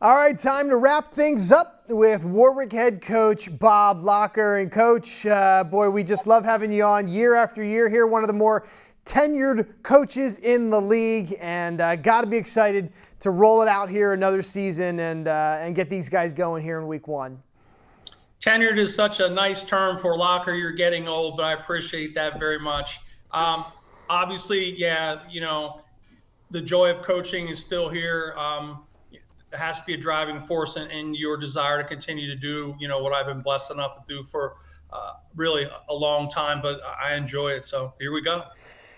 All right, time to wrap things up with Warwick head coach Bob Locker. And coach, boy, we just love having you on year after year here, one of the more tenured coaches in the league, and got to be excited to roll it out here another season and get these guys going here in week one. Tenured is such a nice term for Locker. You're getting old, but I appreciate that very much. Obviously, yeah, you know, the joy of coaching is still here. It has to be a driving force in your desire to continue to do, you know, what I've been blessed enough to do for really a long time, but I enjoy it. So here we go.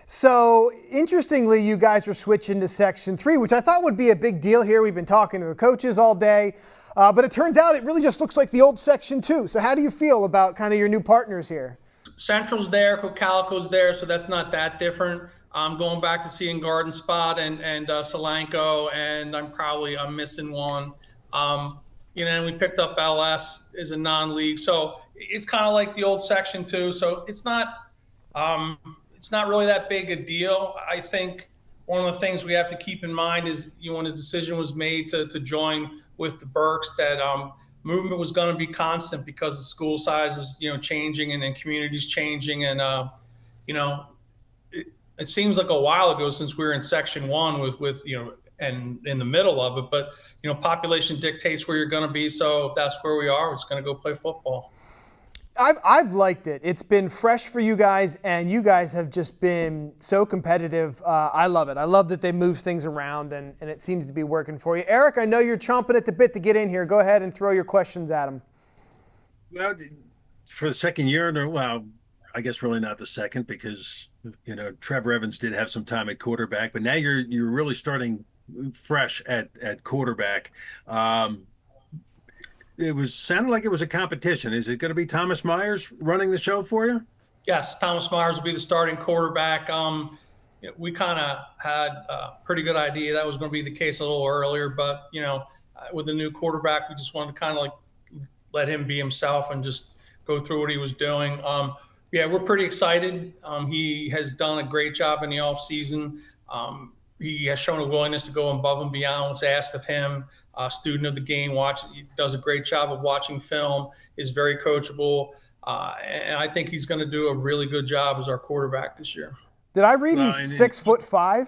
So interestingly, you guys are switching to Section 3, which I thought would be a big deal here. We've been talking to the coaches all day, but it turns out it really just looks like the old Section 2. So how do you feel about kind of your new partners here? Central's there, Cocalico's there, so that's not that different. I'm going back to seeing Garden Spot and Solanco, and I'm missing one. You know, and we picked up LS as a non-league, so it's kind of like the old Section 2. So it's not really that big a deal. I think one of the things we have to keep in mind is, you know, when the decision was made to join with the Berks, that movement was going to be constant because the school size is, you know, changing and then communities changing, and you know. It seems like a while ago since we were in Section 1 with you know, and in the middle of it, but you know, population dictates where you're going to be. So if that's where we are, we're just going to go play football. I've liked it. It's been fresh for you guys, and you guys have just been so competitive. I love it. I love that they move things around, and it seems to be working for you. Eric, I know you're chomping at the bit to get in here. Go ahead and throw your questions at him. Well, for the second year, well, I guess really not the second, because you know, Trevor Evans did have some time at quarterback, but now you're really starting fresh at quarterback. It sounded like it was a competition. Is it going to be Thomas Myers running the show for you? Yes, Thomas Myers will be the starting quarterback. We kind of had a pretty good idea that was going to be the case a little earlier, but you know, with the new quarterback, we just wanted to kind of like let him be himself and just go through what he was doing. Yeah, we're pretty excited. He has done a great job in the offseason. He has shown a willingness to go above and beyond what's asked of him. Student of the game, he does a great job of watching film, is very coachable, and I think he's going to do a really good job as our quarterback this year. Did I read he's 6'5"?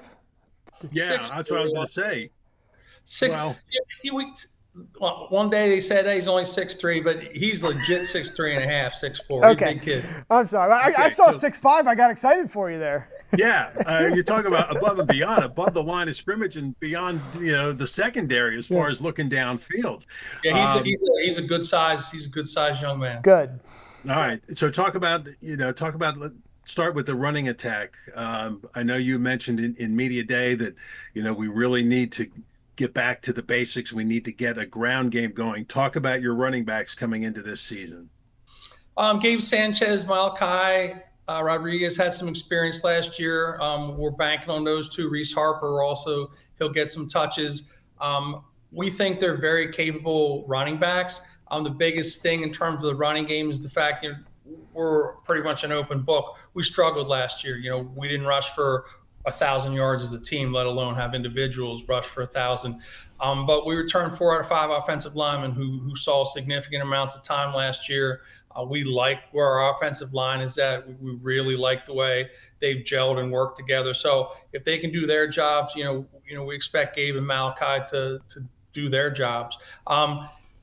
Yeah, that's what I was going to say. Well, one day they said, hey, he's only 6'3", but he's legit 6'3.5", 6'4". Okay. He's a big kid. I'm sorry. I saw 6'5". I got excited for you there. Yeah, you're talking about above and beyond, above the line of scrimmage and beyond, you know, the secondary as far as looking downfield. Yeah, he's a good size. He's a good size young man. Good. All right. So start with the running attack. I know you mentioned in media day that, you know, we really need to get back to the basics. We need to get a ground game going. Talk about your running backs coming into this season. Gabe Sanchez, Malachi Rodriguez had some experience last year. We're banking on those two. Reese Harper also, he'll get some touches. We think they're very capable running backs. The biggest thing in terms of the running game is the fact, you know, we're pretty much an open book. We struggled last year. You know, we didn't rush for 1,000 yards as a team, let alone have individuals rush for 1,000. But we returned 4 out of 5 offensive linemen who saw significant amounts of time last year. We like where our offensive line is at. We really like the way they've gelled and worked together. So if they can do their jobs, you know, we expect Gabe and Malachi to do their jobs.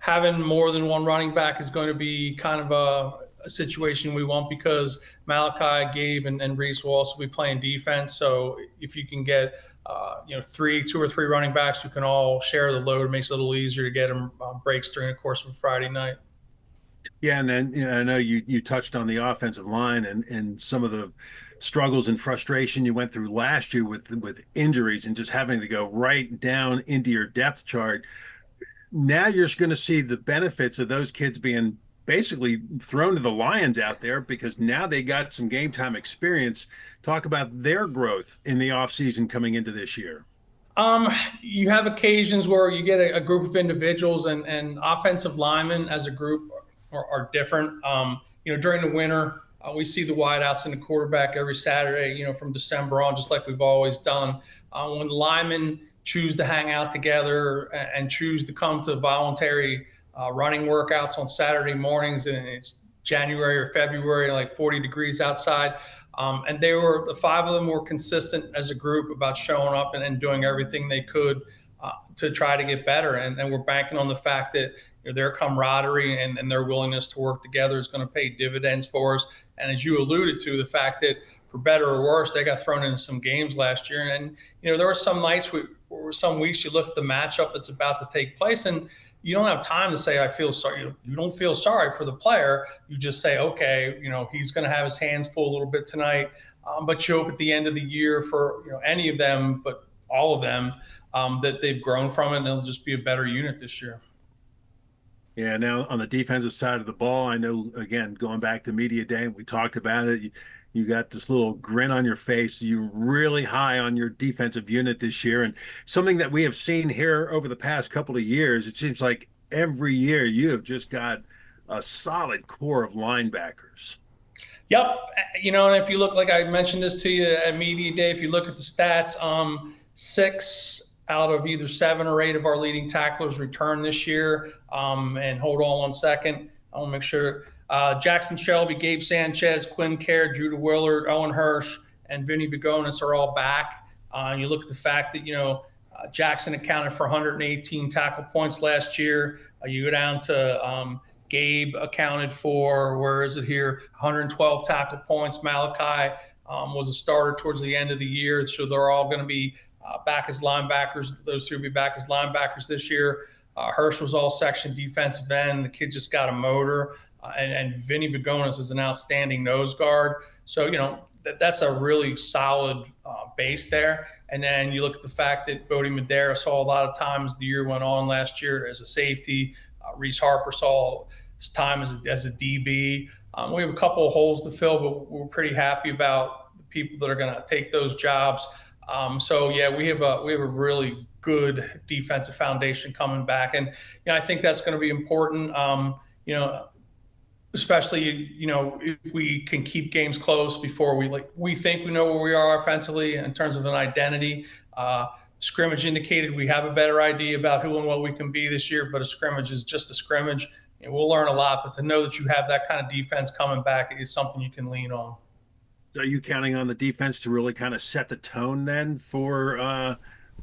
Having more than one running back is going to be kind of a situation we want, because Malachi, Gabe, and Reese will also be playing defense. So if you can get, you know, 2 or 3 running backs who can all share the load, it makes it a little easier to get them breaks during the course of a Friday night. Yeah, and then, you know, I know you touched on the offensive line and some of the struggles and frustration you went through last year with injuries and just having to go right down into your depth chart. Now you're going to see the benefits of those kids being basically thrown to the lions out there, because now they got some game time experience. Talk about their growth in the offseason coming into this year. You have occasions where you get a group of individuals, and offensive linemen as a group are different. You know, during the winter, we see the wideouts in the quarterback every Saturday, you know, from December on, just like we've always done. When the linemen choose to hang out together and choose to come to voluntary running workouts on Saturday mornings, and it's January or February, like 40 degrees outside. And the 5 of them were consistent as a group about showing up and doing everything they could to try to get better. And we're banking on the fact that their camaraderie and their willingness to work together is going to pay dividends for us. And as you alluded to, the fact that for better or worse, they got thrown into some games last year. And, there were some nights, or some weeks you look at the matchup that's about to take place, and you don't have time to say, I feel sorry. You don't feel sorry for the player. You just say, okay, he's going to have his hands full a little bit tonight. But you hope at the end of the year for, any of them, but all of them, that they've grown from it and they'll just be a better unit this year. Yeah, now on the defensive side of the ball, I know, again, going back to media day, we talked about it. You got this little grin on your face. You're really high on your defensive unit this year. And something that we have seen here over the past couple of years, it seems like every year you have just got a solid core of linebackers. Yep. And if you look, like I mentioned this to you at media day, if you look at the stats, 6 out of either 7 or 8 of our leading tacklers returned this year. And hold on one second. I want to make sure. Jackson Shelby, Gabe Sanchez, Quinn Kerr, Judah Willard, Owen Hirsch, and Vinny Begonis are all back. And you look at the fact that, Jackson accounted for 118 tackle points last year. You go down to Gabe accounted for, 112 tackle points. Malachi was a starter towards the end of the year. So they're all going to be back as linebackers. Those 3 will be back as linebackers this year. Hirsch was all section defensive end. The kid just got a motor. And Vinny Begonis is an outstanding nose guard. So, that's a really solid base there. And then you look at the fact that Bodie Madera saw a lot of times the year went on last year as a safety. Reese Harper saw his time as a DB. We have a couple of holes to fill, but we're pretty happy about the people that are going to take those jobs. So yeah, we have a really good defensive foundation coming back, and I think that's going to be important. Especially if we can keep games close before we think we know where we are offensively in terms of an identity. Scrimmage indicated we have a better idea about who and what we can be this year, but a scrimmage is just a scrimmage. We'll learn a lot, but to know that you have that kind of defense coming back is something you can lean on. Are you counting on the defense to really kind of set the tone then for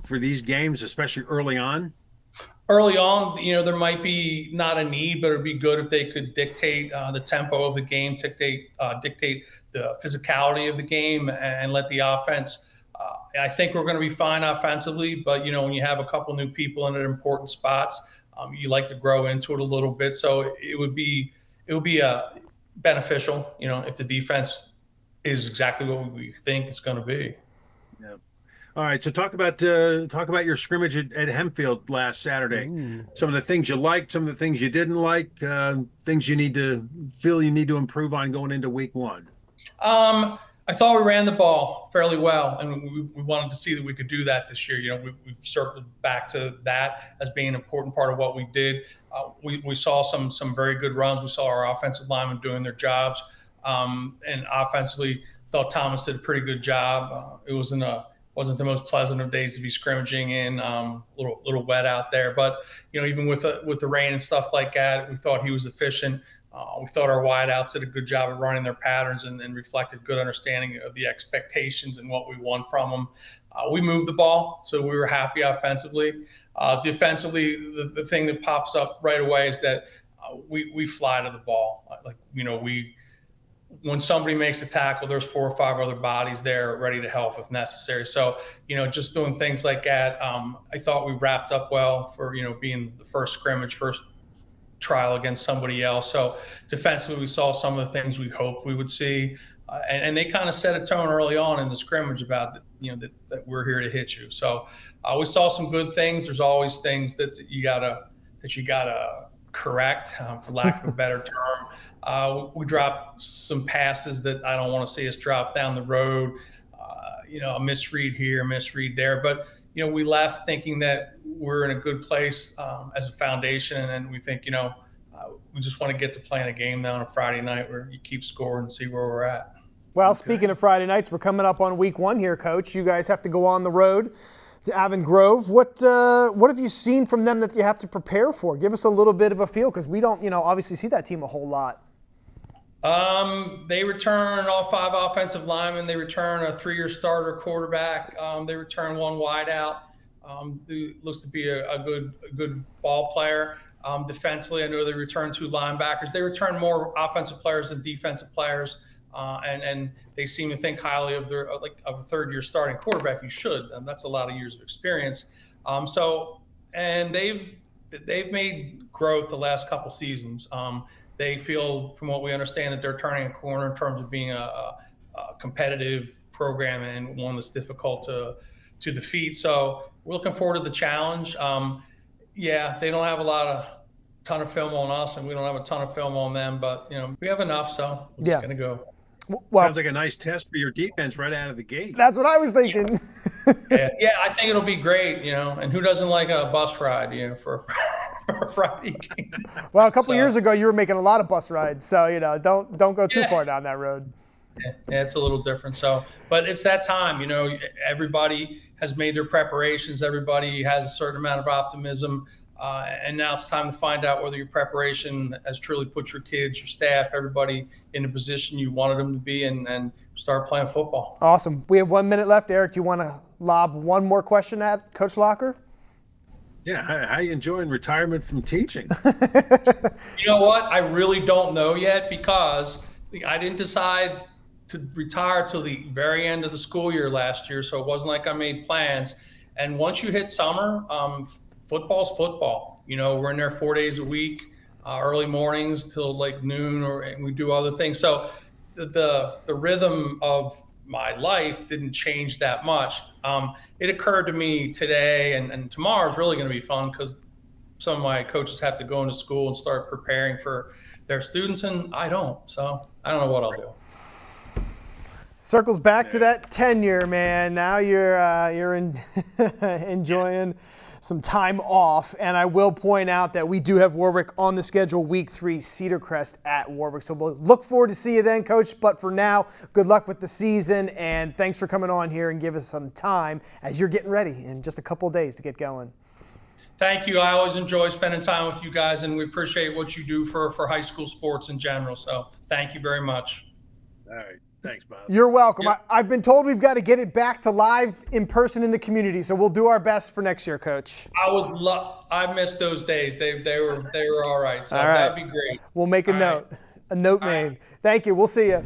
these games, especially early on? Early on, there might be not a need, but it'd be good if they could dictate the tempo of the game, dictate the physicality of the game, and let the offense. I think we're going to be fine offensively, but when you have a couple new people in at important spots, you like to grow into it a little bit. So it would be beneficial, if the defense is exactly what we think it's going to be. Yeah. All right. So talk about your scrimmage at Hempfield last Saturday. Ooh. Some of the things you liked, some of the things you didn't like, things you need to improve on going into week 1. I thought we ran the ball fairly well, and we wanted to see that we could do that this year. We've circled back to that as being an important part of what we did. We saw some very good runs. We saw our offensive linemen doing their jobs, and offensively, thought Thomas did a pretty good job. It wasn't the most pleasant of days to be scrimmaging in, little wet out there. But even with the rain and stuff like that, we thought he was efficient. We thought our wideouts did a good job of running their patterns and reflected good understanding of the expectations and what we want from them. We moved the ball, so we were happy offensively. Defensively, the thing that pops up right away is that we fly to the ball. When somebody makes a tackle, there's 4 or 5 other bodies there ready to help if necessary. So, just doing things like that, I thought we wrapped up well for, being the first trial against somebody else. So defensively, we saw some of the things we hoped we would see. And they kind of set a tone early on in the scrimmage about that we're here to hit you. So we saw some good things. There's always things that you gotta correct, for lack of a better term. We dropped some passes that I don't want to see us drop down the road. A misread here, a misread there. But we left thinking that we're in a good place as a foundation, and we think we just want to get to playing a game now on a Friday night where you keep scoring and see where we're at. Well, okay. Speaking of Friday nights, we're coming up on week 1 here, Coach. You guys have to go on the road to Avon Grove. What have you seen from them that you have to prepare for? Give us a little bit of a feel, because we don't, obviously see that team a whole lot. They return all 5 offensive linemen. They return a 3-year starter quarterback. They return 1 wideout. Who looks to be a good ball player. Defensively, I know they return 2 linebackers. They return more offensive players than defensive players, and they seem to think highly of their of a 3rd-year starting quarterback. You should. That's a lot of years of experience. And they've made growth the last couple seasons. They feel, from what we understand, that they're turning a corner in terms of being a competitive program and one that's difficult to defeat. So we're looking forward to the challenge. They don't have a ton of film on us, and we don't have a ton of film on them, but we have enough, so we're just gonna go. Well, sounds like a nice test for your defense right out of the gate. That's what I was thinking. Yeah, I think it'll be great, and who doesn't like a bus ride, for a Friday game? Well, a couple years ago, you were making a lot of bus rides, so don't go too far down that road. Yeah, it's a little different. So, but it's that time, everybody has made their preparations. Everybody has a certain amount of optimism. And now it's time to find out whether your preparation has truly put your kids, your staff, everybody in the position you wanted them to be, and start playing football. Awesome. We have 1 minute left. Eric, do you want to lob one more question at Coach Locker? Yeah, how are you enjoying retirement from teaching? You know what? I really don't know yet, because I didn't decide to retire till the very end of the school year last year, so it wasn't like I made plans. And once you hit summer, football's football. We're in there 4 days a week, early mornings till like noon, and we do other things. So the rhythm of my life didn't change that much. It occurred to me today, and tomorrow is really going to be fun, because some of my coaches have to go into school and start preparing for their students, and I don't. So I don't know what I'll do. Circles back to that tenure, man. Now you're enjoying some time off, and I will point out that we do have Warwick on the schedule week 3, Cedar Crest at Warwick. So we'll look forward to see you then, Coach. But for now, good luck with the season, and thanks for coming on here and give us some time as you're getting ready in just a couple of days to get going. Thank you. I always enjoy spending time with you guys, and we appreciate what you do for high school sports in general. So thank you very much. All right. Thanks, Bob. You're welcome. Yep. I've been told we've got to get it back to live in person in the community, so we'll do our best for next year, Coach. I missed those days. They were all right. So all right. That'd be great. We'll make a all note. Right. A note all made. Right. Thank you. We'll see you.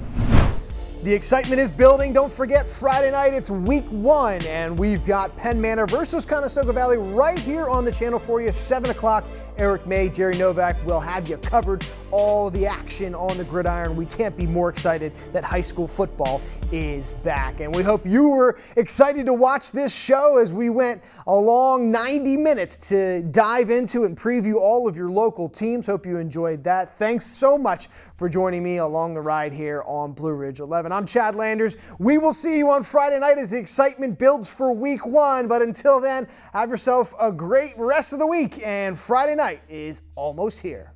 The excitement is building. Don't forget, Friday night, it's week 1, and we've got Penn Manor versus Conestoga Valley right here on the channel for you, 7 o'clock. Eric May, Jerry Novak will have you covered, all the action on the gridiron. We can't be more excited that high school football is back. And we hope you were excited to watch this show as we went a long 90 minutes to dive into and preview all of your local teams. Hope you enjoyed that. Thanks so much for joining me along the ride here on Blue Ridge 11. I'm Chad Landers. We will see you on Friday night as the excitement builds for week 1. But until then, have yourself a great rest of the week, and Friday night is almost here.